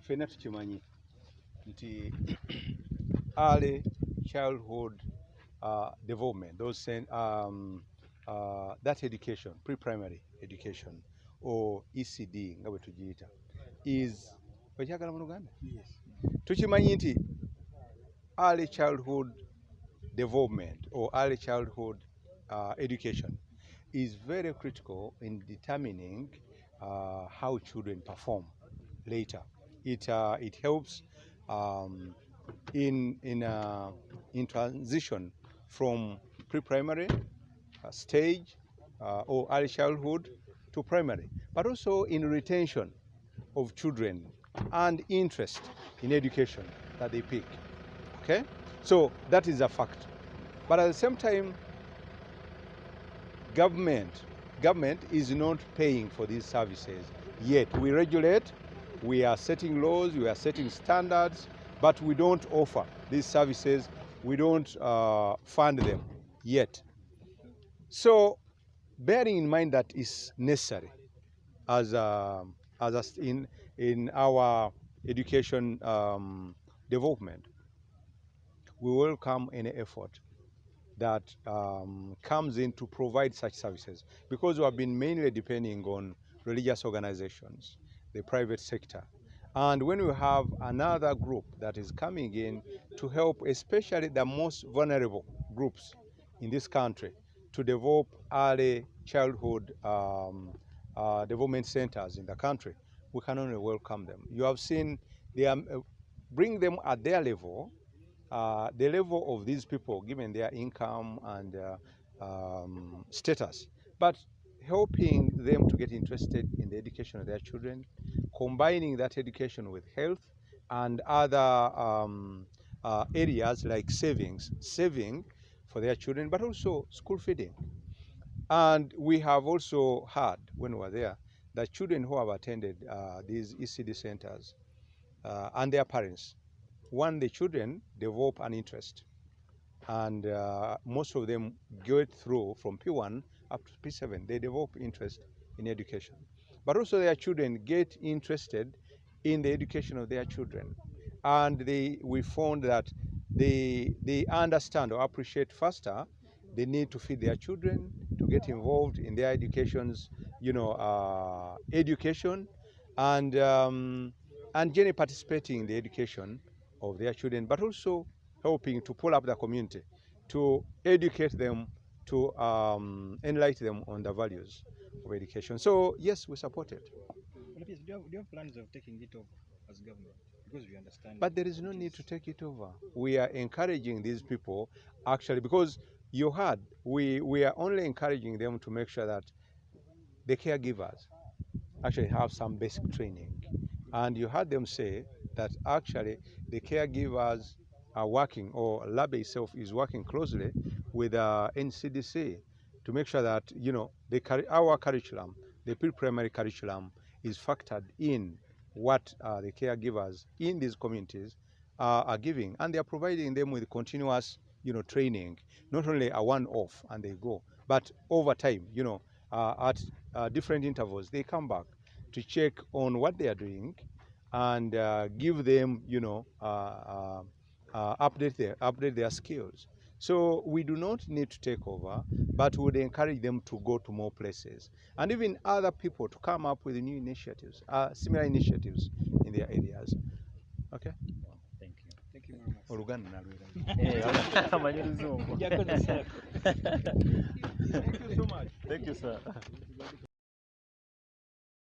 ffenna tukimanyi nti early childhood development, that education, pre-primary education or ECD nga bwe tugiyita is okyagala mu Luganda? Yes. Tukimanyi nti early childhood development or early childhood education is very critical in determining how children perform later. It helps in transition from pre-primary stage or early childhood to primary, but also in retention of children and interest in education that they pick. Okay, so that is a fact. But at the same time, government is not paying for these services yet. We regulate, we are setting laws, we are setting standards, but we don't offer these services, we don't fund them yet. So bearing in mind that is necessary in our education development, we welcome any effort that comes in to provide such services, because we have been mainly depending on religious organizations, the private sector. And when we have another group that is coming in to help, especially the most vulnerable groups in this country, to develop early childhood development centers in the country, we can only welcome them. You have seen they bring them at their level, the level of these people, given their income and status, but helping them to get interested in the education of their children, combining that education with health and other areas like saving for their children, but also school feeding. And we have also heard, when we were there, that children who have attended these ECD centers and their parents, one, the children develop an interest, and most of them go through from P1 up to P7. They develop interest in education, but also their children get interested in the education of their children, and we found that they understand or appreciate faster the need to feed their children, to get involved in their educations, education, and generally participating in the education of their children, but also helping to pull up the community, to educate them, to enlighten them on the values of education. So yes, we support it. Do you have plans of taking it over as government? Because we understand. But there is no need to take it over. We are encouraging these people, actually, because you heard, we are only encouraging them to make sure that the caregivers actually have some basic training. And you heard them say that actually the caregivers are working, or Labe'S itself is working closely with NCDC to make sure that our curriculum, the pre-primary curriculum, is factored in what the caregivers in these communities are giving, and they are providing them with continuous training, not only a one-off and they go, but over time, at different intervals, they come back to check on what they are doing and give them, update their skills. So we do not need to take over, but would encourage them to go to more places, and even other people to come up with new initiatives, similar initiatives in their areas. Okay. Thank you. Thank you very much. Oluganda Thank you so much. Thank you so much. Thank you, sir.